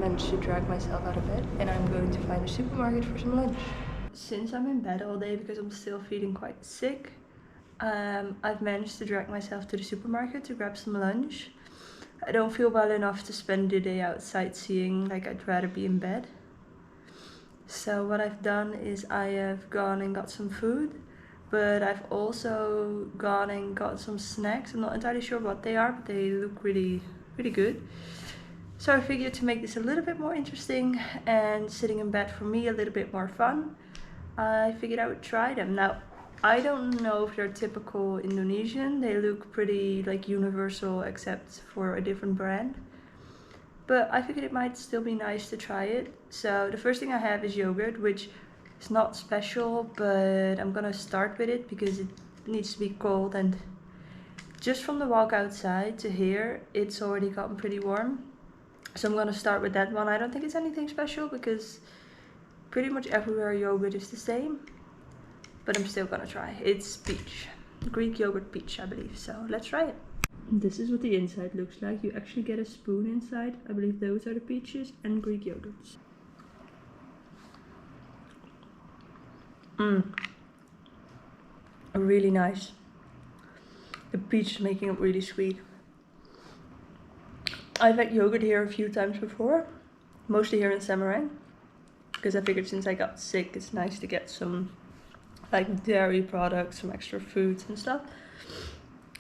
managed to drag myself out of bed and I'm going to find a supermarket for some lunch. Since I'm in bed all day because I'm still feeling quite sick, I've managed to drag myself to the supermarket to grab some lunch. I don't feel well enough to spend the day out sightseeing, like I'd rather be in bed. So what I've done is I have gone and got some food, but I've also gone and got some snacks. I'm not entirely sure what they are, but they look really good. So I figured to make this a little bit more interesting and sitting in bed for me a little bit more fun, I figured I would try them. Now, I don't know if they're typical Indonesian. They look pretty like universal except for a different brand. But I figured it might still be nice to try it. So the first thing I have is yogurt, which is not special, but I'm gonna start with it because it needs to be cold, and just from the walk outside to here, it's already gotten pretty warm. So I'm gonna start with that one. I don't think it's anything special because pretty much everywhere yogurt is the same. But I'm still gonna try. It's peach. Greek yogurt peach, I believe. So let's try it. This is what the inside looks like. You actually get a spoon inside. I believe those are the peaches and Greek yogurts. Really nice. The peach is making it really sweet. I've had yogurt here a few times before. Mostly here in Semarang. Because I figured since I got sick, it's nice to get some like dairy products, some extra foods and stuff.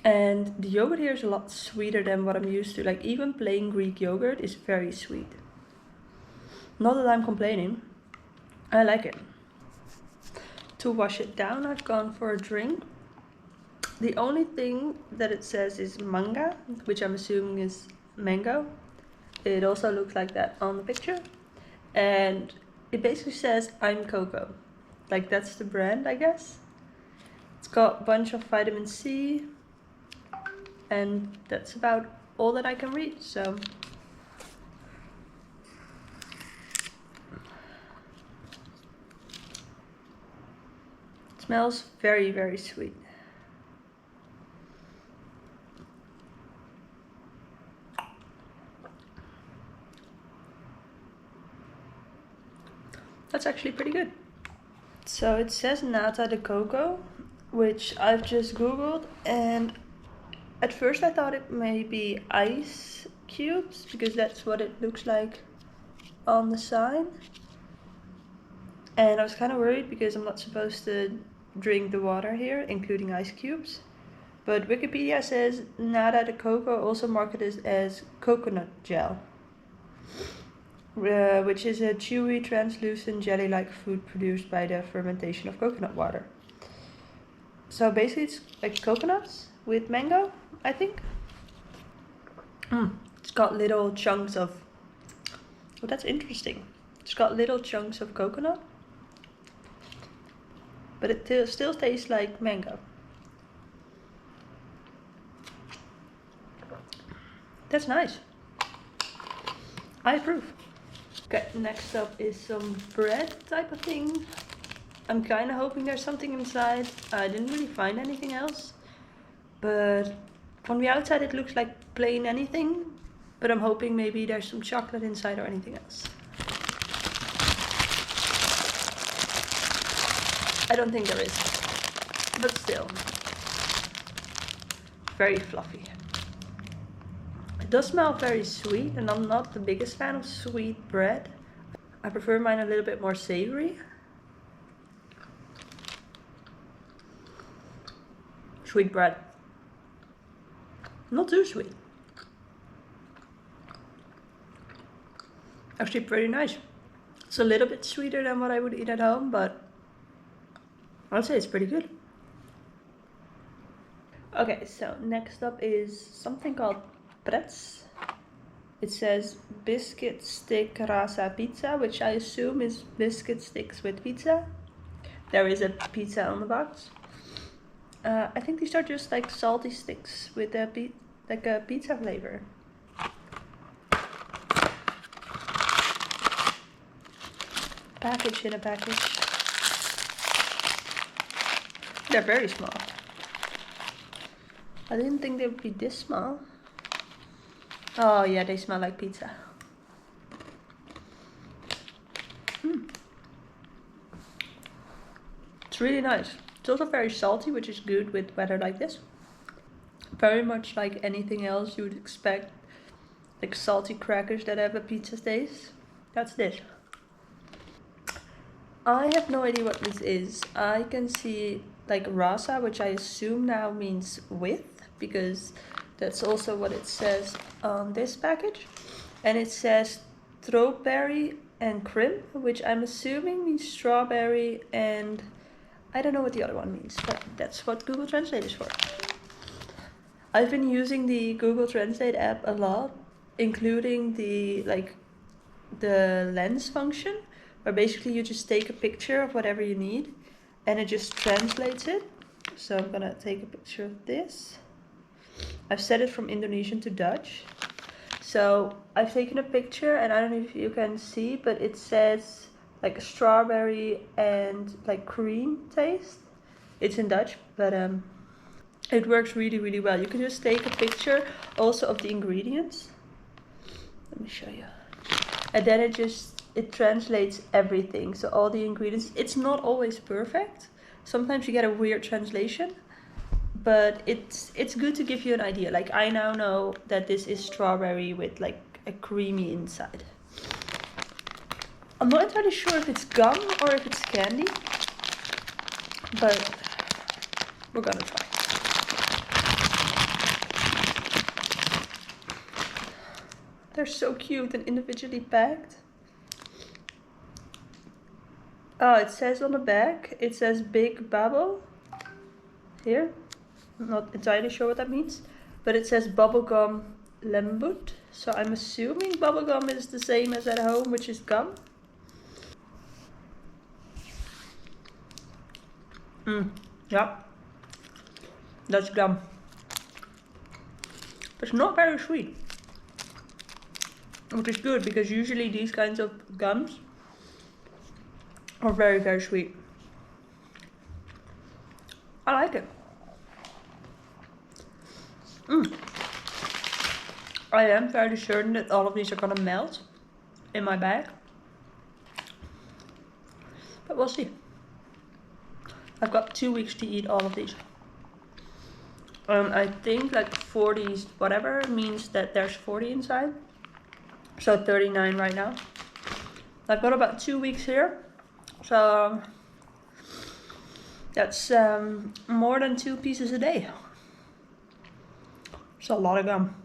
And the yogurt here is a lot sweeter than what I'm used to. Like even plain Greek yogurt is very sweet. Not that I'm complaining. I like it. To wash it down, I've gone for a drink. The only thing that it says is manga, which I'm assuming is mango. It also looks like that on the picture. And it basically says I'm cocoa. Like that's the brand, I guess. It's got a bunch of vitamin C, and that's about all that I can read. So it smells very sweet. That's actually pretty good. So it says nata de coco, which I've just googled, and at first I thought it may be ice cubes because that's what it looks like on the sign. And I was kind of worried because I'm not supposed to drink the water here, including ice cubes. But Wikipedia says nata de coco, also marketed as coconut gel. Which is a chewy, translucent, jelly-like food produced by the fermentation of coconut water. So basically it's like coconuts with mango, I think. It's got little chunks of... Oh, that's interesting. It's got little chunks of coconut. But it still tastes like mango. That's nice. I approve. Okay, next up is some bread type of thing. I'm kind of hoping there's something inside. I didn't really find anything else. But from the outside it looks like plain anything. But I'm hoping maybe there's some chocolate inside or anything else. I don't think there is. But still. Very fluffy. It does smell very sweet, and I'm not the biggest fan of sweet bread. I prefer mine a little bit more savory. Sweet bread. Not too sweet. Actually pretty nice. It's a little bit sweeter than what I would eat at home, but I'd say it's pretty good. Okay, so next up is something called pretz. It says biscuit stick rasa pizza, which I assume is biscuit sticks with pizza. There is a pizza on the box. I think these are just like salty sticks with a pizza flavor. Package in a package. They're very small. I didn't think they would be this small. Oh yeah, they smell like pizza. It's really nice. It's also very salty, which is good with weather like this. Very much like anything else you would expect, like salty crackers that have a pizza taste. That's this. I have no idea what this is. I can see like rasa, which I assume now means with, because that's also what it says on this package. And it says strawberry and cream, which I'm assuming means strawberry, and I don't know what the other one means, but that's what Google Translate is for. I've been using the Google Translate app a lot, including the lens function, where basically you just take a picture of whatever you need and it just translates it. So I'm gonna take a picture of this. I've set it from Indonesian to Dutch. So I've taken a picture, and I don't know if you can see, but it says like strawberry and like cream taste. It's in Dutch, but it works really, really well. You can just take a picture also of the ingredients. Let me show you. And then it translates everything. So all the ingredients, it's not always perfect. Sometimes you get a weird translation, but it's good to give you an idea. Like I now know that this is strawberry with like a creamy inside. I'm not entirely sure if it's gum or if it's candy, but we're gonna try. They're so cute and individually packed. Oh, it says on the back, it says Big Bubble. Here. I'm not entirely sure what that means. But it says bubblegum lembut. So I'm assuming bubblegum is the same as at home, which is gum. Yeah. That's gum. But it's not very sweet. Which is good, because usually these kinds of gums are very, very sweet. I like it. I am fairly certain that all of these are gonna melt in my bag. But we'll see. I've got 2 weeks to eat all of these. I think like 40 whatever means that there's 40 inside. So 39 right now. I've got about 2 weeks here. So that's more than 2 pieces a day. It's a lot of gum.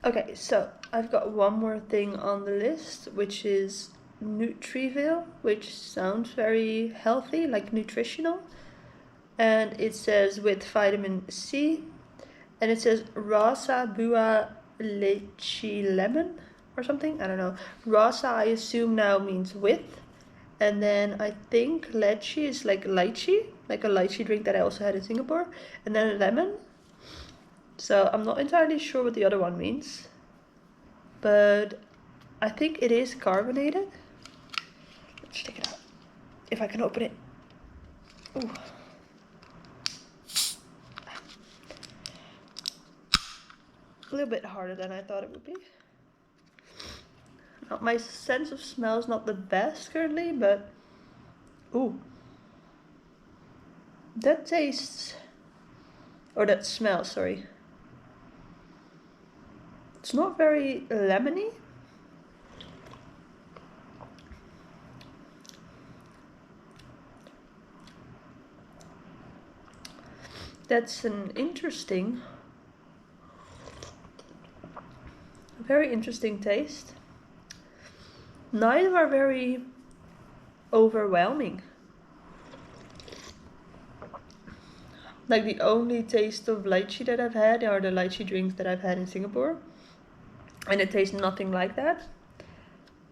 Okay, so I've got one more thing on the list, which is Nutriville, which sounds very healthy, like nutritional. And it says with vitamin C. And it says Rasa Bua Leche Lemon or something. I don't know. Rasa, I assume now means with. And then I think leche is like lychee, like a lychee drink that I also had in Singapore. And then lemon. So I'm not entirely sure what the other one means. But I think it is carbonated. Let's take it out. If I can open it. Ooh. A little bit harder than I thought it would be. Now, my sense of smell is not the best currently, but ooh, that tastes, or that smells, sorry. It's not very lemony. That's an interesting, very interesting taste. Neither are very overwhelming. Like the only taste of lychee that I've had are the lychee drinks that I've had in Singapore. And it tastes nothing like that.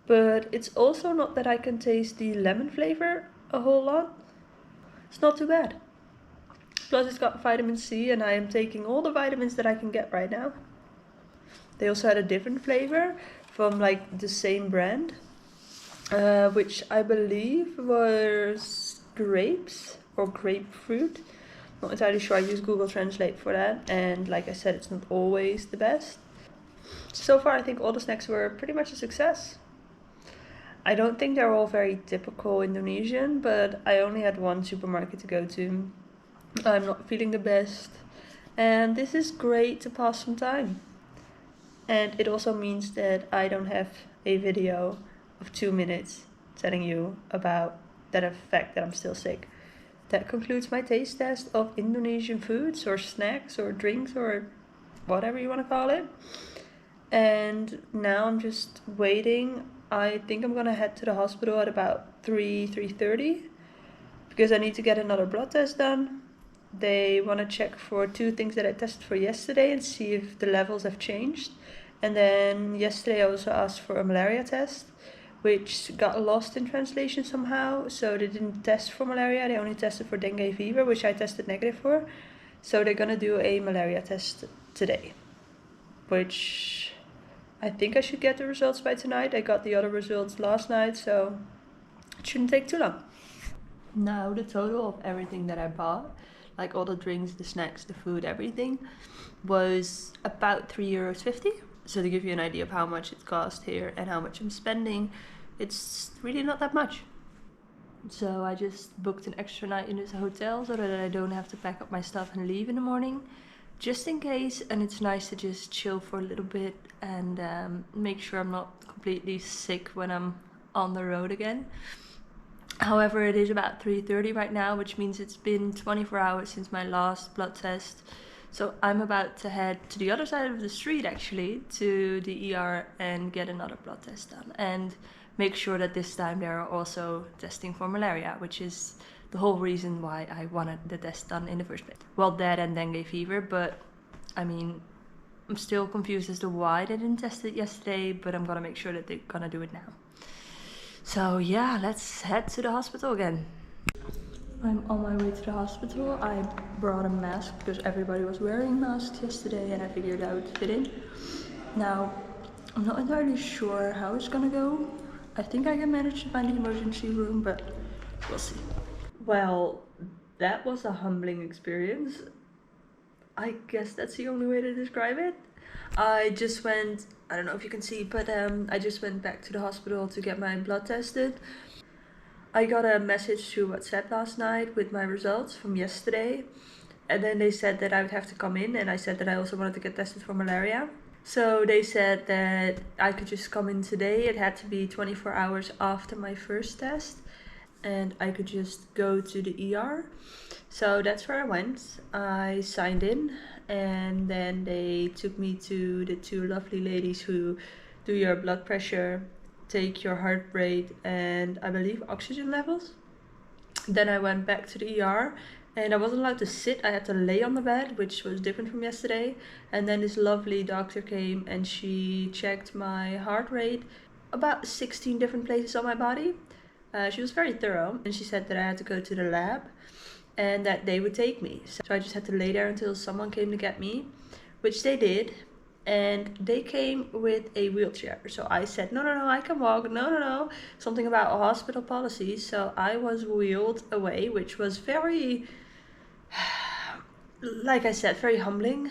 But it's also not that I can taste the lemon flavor a whole lot. It's not too bad. Plus it's got vitamin C, and I am taking all the vitamins that I can get right now. They also had a different flavor from like the same brand, which I believe was grapes or grapefruit. Not entirely sure. I use Google Translate for that, and like I said, it's not always the best. So far I think all the snacks were pretty much a success. I don't think they're all very typical Indonesian, but I only had one supermarket to go to. I'm not feeling the best, and this is great to pass some time. And it also means that I don't have a video of 2 minutes telling you about that fact that I'm still sick. That concludes my taste test of Indonesian foods or snacks or drinks or whatever you want to call it. And now I'm just waiting. I think I'm gonna head to the hospital at about 3:30 because I need to get another blood test done. They want to check for 2 things that I tested for yesterday and see if the levels have changed. And then yesterday I also asked for a malaria test, which got lost in translation somehow. So they didn't test for malaria, they only tested for dengue fever, which I tested negative for. So they're gonna do a malaria test today, which I think I should get the results by tonight. I got the other results last night, so it shouldn't take too long. Now the total of everything that I bought, like all the drinks, the snacks, the food, everything, was about €3.50. So to give you an idea of how much it cost here and how much I'm spending, it's really not that much. So I just booked an extra night in this hotel so that I don't have to pack up my stuff and leave in the morning, just in case. And it's nice to just chill for a little bit and make sure I'm not completely sick when I'm on the road again. However, it is about 3:30 right now, which means it's been 24 hours since my last blood test. So I'm about to head to the other side of the street, actually, to the ER and get another blood test done. And make sure that this time they're also testing for malaria, which is the whole reason why I wanted the test done in the first place. Well, that and dengue fever, but I mean, I'm still confused as to why they didn't test it yesterday, but I'm gonna make sure that they're gonna do it now. So yeah, let's head to the hospital again. I'm on my way to the hospital. I brought a mask because everybody was wearing masks yesterday and I figured I would fit in. Now, I'm not entirely sure how it's gonna go. I think I can manage to find the emergency room, but we'll see. Well, that was a humbling experience. I guess that's the only way to describe it. I just went, I don't know if you can see, but I just went back to the hospital to get my blood tested. I got a message through WhatsApp last night with my results from yesterday, and then they said that I would have to come in, and I said that I also wanted to get tested for malaria. So they said that I could just come in today. It had to be 24 hours after my first test, and I could just go to the ER. So that's where I went. I signed in, and then they took me to the 2 lovely ladies who do your blood pressure, take your heart rate, and I believe oxygen levels. Then I went back to the ER and I wasn't allowed to sit. I had to lay on the bed, which was different from yesterday. And then this lovely doctor came and she checked my heart rate, about 16 different places on my body. She was very thorough, and she said that I had to go to the lab and that they would take me. So I just had to lay there until someone came to get me, which they did. And they came with a wheelchair. So I said, no, I can walk. No. Something about a hospital policy. So I was wheeled away, which was very, like I said, very humbling.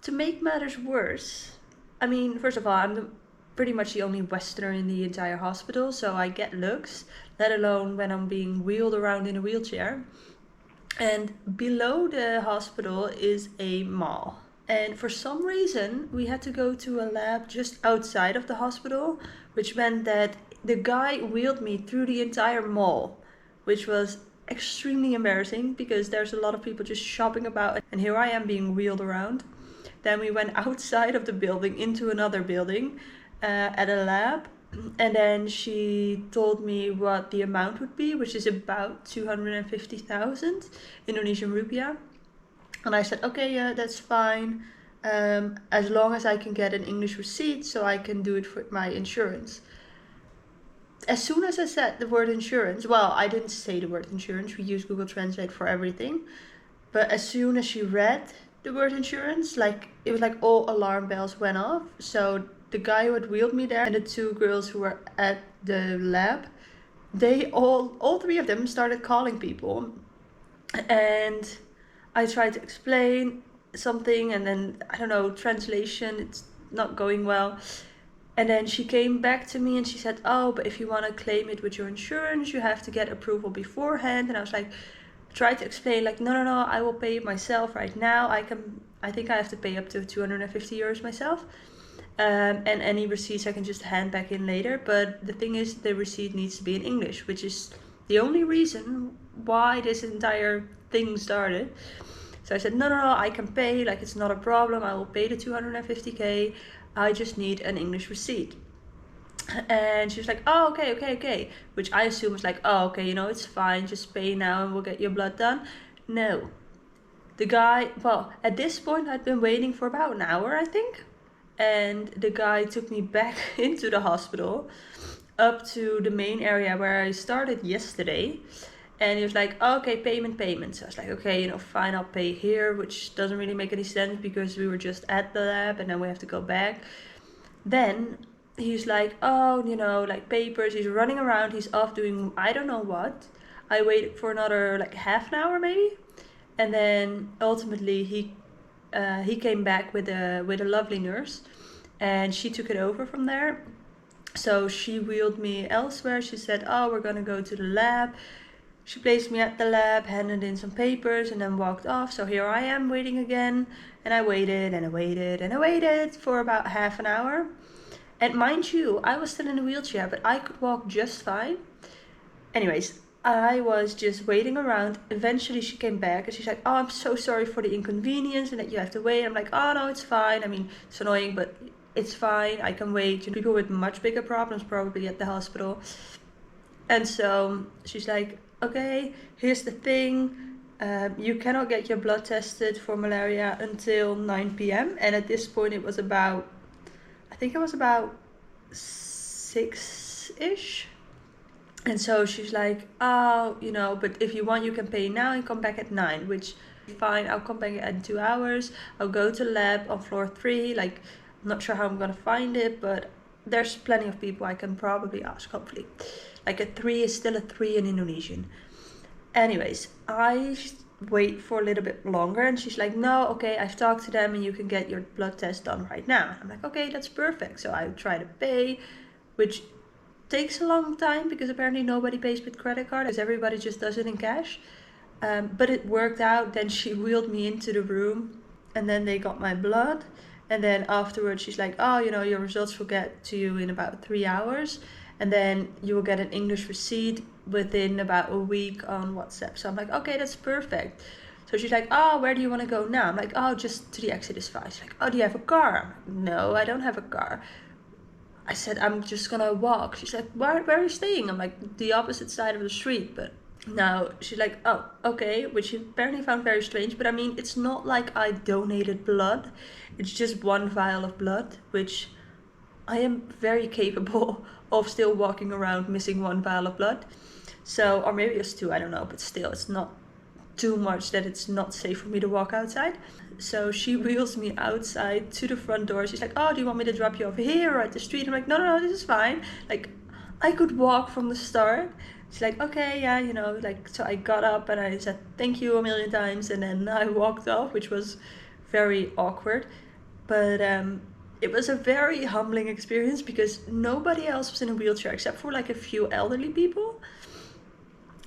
To make matters worse, I mean, first of all, I'm pretty much the only Westerner in the entire hospital. So I get looks, let alone when I'm being wheeled around in a wheelchair. And below the hospital is a mall. And for some reason, we had to go to a lab just outside of the hospital, which meant that the guy wheeled me through the entire mall, which was extremely embarrassing because there's a lot of people just shopping about, and here I am being wheeled around. Then we went outside of the building into another building at a lab, and then she told me what the amount would be, which is about 250,000 Indonesian rupiah. And I said, okay, yeah, that's fine, as long as I can get an English receipt so I can do it for my insurance. As soon as I said the word insurance, well, I didn't say the word insurance, we use Google Translate for everything. But as soon as she read the word insurance, like it was like all alarm bells went off. So the guy who had wheeled me there and the 2 girls who were at the lab, they all 3 of them started calling people. And I tried to explain something, and then, I don't know, translation, it's not going well. And then she came back to me and she said, oh, but if you want to claim it with your insurance, you have to get approval beforehand. And I was like, tried to explain like, no, I will pay it myself right now. I think I have to pay up to 250 euros myself. And any receipts I can just hand back in later. But the thing is, the receipt needs to be in English, which is the only reason why this entire thing started. So I said, no, I can pay, like it's not a problem. I will pay the 250k. I just need an English receipt. And she was like, oh, okay. Which I assume was like, oh, okay, it's fine. Just pay now and we'll get your blood done. No. The guy, well, at this point I'd been waiting for about an hour, I think. And the guy took me back into the hospital, up to the main area where I started yesterday. And he was like, oh, okay, payment. So I was like, okay, fine, I'll pay here, which doesn't really make any sense because we were just at the lab and then we have to go back. Then he's like, oh, like papers. He's running around. He's off doing I don't know what. I waited for another like half an hour maybe. And then ultimately he came back with a lovely nurse. And she took it over from there. So she wheeled me elsewhere. She said, oh, we're going to go to the lab. She placed me at the lab, handed in some papers, and then walked off. So here I am waiting again. And I waited and I waited and I waited for about half an hour. And mind you, I was still in a wheelchair, but I could walk just fine. Anyways, I was just waiting around. Eventually she came back and she's like, oh, I'm so sorry for the inconvenience and that you have to wait. I'm like, oh, no, it's fine. I mean, it's annoying, but it's fine. I can wait. People with much bigger problems probably at the hospital. And so she's like, okay, here's the thing. You cannot get your blood tested for malaria until 9 p.m. And at this point it was about 6-ish. And so she's like, oh, but if you want, you can pay now and come back at 9, which fine. I'll come back in 2 hours. I'll go to the lab on floor 3. Like, I'm not sure how I'm going to find it, but there's plenty of people I can probably ask, hopefully. Like a 3 is still a 3 in Indonesian. Anyways, I wait for a little bit longer and she's like, no, okay, I've talked to them and you can get your blood test done right now. I'm like, okay, that's perfect. So I try to pay, which takes a long time because apparently nobody pays with credit card because everybody just does it in cash. But it worked out. Then she wheeled me into the room and then they got my blood. And then afterwards she's like, oh, your results will get to you in about 3 hours. And then you will get an English receipt within about a week on WhatsApp. So I'm like, okay, that's perfect. So she's like, oh, where do you want to go now? I'm like, oh, just to the exit is fine. She's like, oh, do you have a car? I'm like, no, I don't have a car. I said, I'm just gonna walk. She's like, where are you staying? I'm like, the opposite side of the street. But now she's like, oh, okay, which she apparently found very strange. But I mean, it's not like I donated blood. It's just one vial of blood, which I am very capable of still walking around missing one vial of blood. So, or maybe it's 2, I don't know, but still, it's not too much that it's not safe for me to walk outside. So she wheels me outside to the front door. She's like, oh, do you want me to drop you over here or at the street? I'm like, no, this is fine. Like, I could walk from the start. She's like, okay, yeah, like, so I got up and I said thank you a million times and then I walked off, which was very awkward. But it was a very humbling experience because nobody else was in a wheelchair except for like a few elderly people.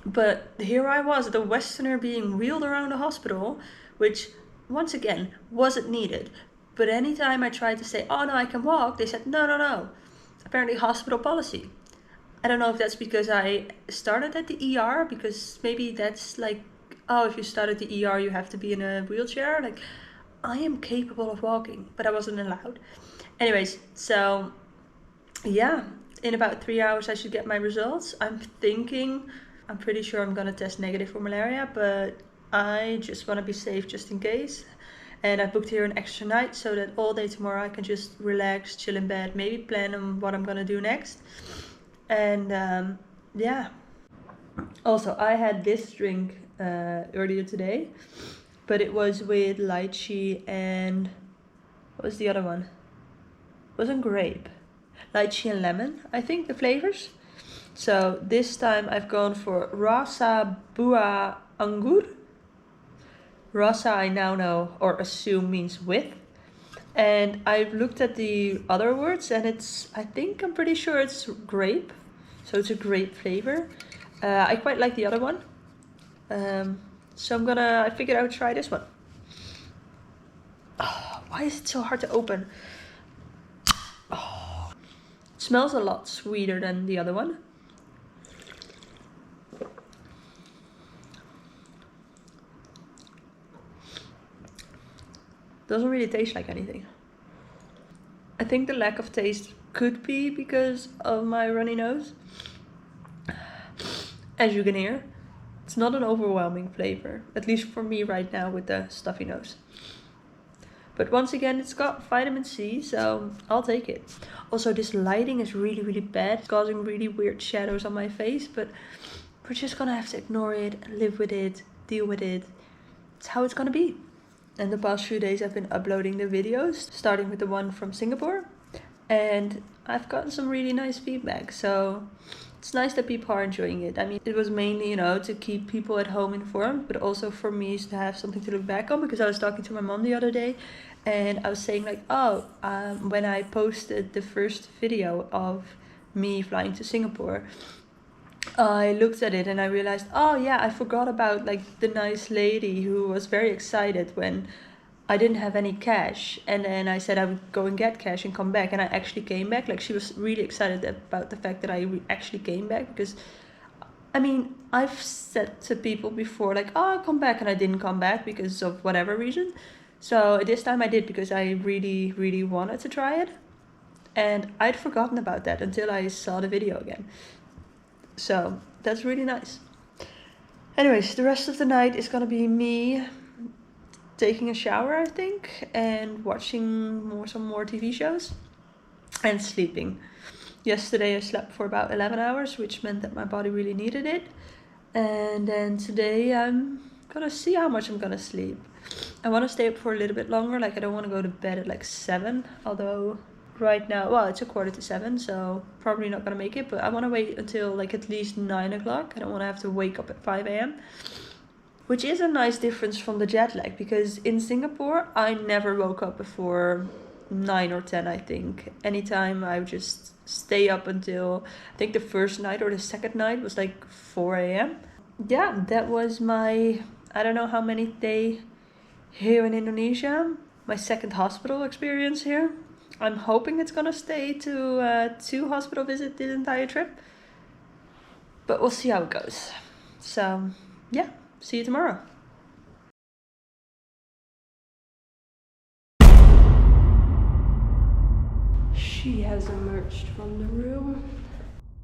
But here I was, the Westerner being wheeled around a hospital, which once again wasn't needed. But anytime I tried to say, oh no, I can walk, they said, no. Apparently hospital policy. I don't know if that's because I started at the ER, because maybe that's like, oh, if you start at the ER, you have to be in a wheelchair. Like, I am capable of walking, but I wasn't allowed. Anyways, so yeah, in about 3 hours I should get my results. I'm pretty sure I'm gonna test negative for malaria, but I just want to be safe just in case. And I booked here an extra night so that all day tomorrow I can just relax, chill in bed, maybe plan on what I'm gonna do next. And yeah. Also, I had this drink earlier today, but it was with lychee and what was the other one? It wasn't grape. Lychee and lemon, I think, the flavors. So this time I've gone for Rasa Buah Anggur. Rasa I now know or assume means with. And I've looked at the other words and I'm pretty sure it's grape. So it's a grape flavor. I quite like the other one. So I figured I would try this one. Oh, why is it so hard to open? Oh, it smells a lot sweeter than the other one. Doesn't really taste like anything. I think the lack of taste could be because of my runny nose. As you can hear, it's not an overwhelming flavor, at least for me right now with the stuffy nose. But once again, it's got vitamin C, so I'll take it. Also, this lighting is really, really bad. It's causing really weird shadows on my face, but we're just gonna have to ignore it, live with it, deal with it. It's how it's gonna be. And the past few days I've been uploading the videos, starting with the one from Singapore. And I've gotten some really nice feedback, so it's nice that people are enjoying it. I mean, it was mainly, to keep people at home informed, but also for me to have something to look back on, because I was talking to my mom the other day and I was saying like, when I posted the first video of me flying to Singapore, I looked at it and I realized, oh yeah, I forgot about like the nice lady who was very excited when I didn't have any cash, and then I said I would go and get cash and come back, and I actually came back. Like, she was really excited about the fact that I actually came back, because I mean, I've said to people before like, oh, I'll come back, and I didn't come back because of whatever reason. So this time I did, because I really, really wanted to try it, and I'd forgotten about that until I saw the video again. So that's really nice. Anyways, the rest of the night is gonna be me taking a shower, I think, and watching some more TV shows and sleeping. Yesterday I slept for about 11 hours, which meant that my body really needed it. And then today I'm gonna see how much I'm gonna sleep. I want to stay up for a little bit longer. Like, I don't want to go to bed at like 7, although right now, well, it's 6:45, so probably not gonna make it, but I want to wait until like at least 9 o'clock. I don't want to have to wake up at 5 a.m. Which is a nice difference from the jet lag, because in Singapore I never woke up before 9 or 10, I think. Anytime I would just stay up until, I think the first night or the second night was like 4 a.m. Yeah, that was my, I don't know how many day here in Indonesia. My second hospital experience here. I'm hoping it's gonna stay to 2 hospital visits this entire trip. But we'll see how it goes. So, yeah. See you tomorrow. She has emerged from the room.